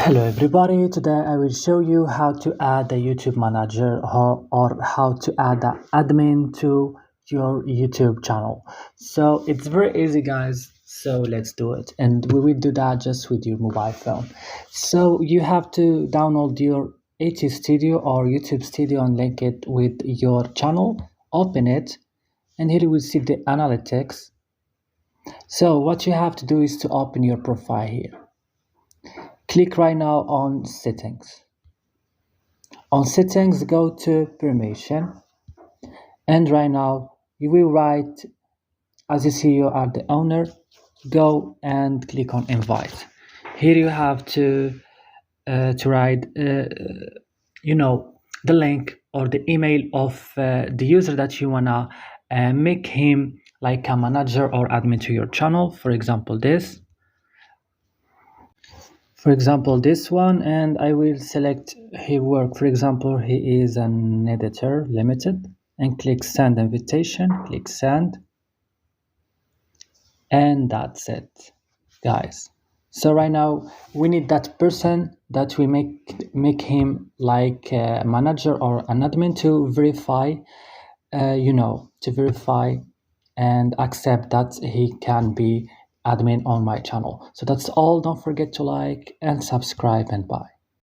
Hello everybody, today I will show you how to add a YouTube manager or how to add an admin to your YouTube channel. So it's very easy guys, so let's do it, and we will do that just with your mobile phone. So you have to download your AT Studio or YouTube Studio and link it with your channel, open it, and here you will see the analytics. So what you have to do is to open your profile here. Click right now on settings. On settings, go to permission, and right now you will write, as you see you are the owner, go and click on invite. Here you have to write the link or the email of the user that you wanna make him like a manager or admin to your channel. For example this one, and I will select his work. For example, he is an editor limited, and click send invitation, click send, and that's it guys. So right now we need that person that we make him like a manager or an admin to verify to verify and accept that he can be admin on my channel. So that's all. Don't forget to like and subscribe, and bye.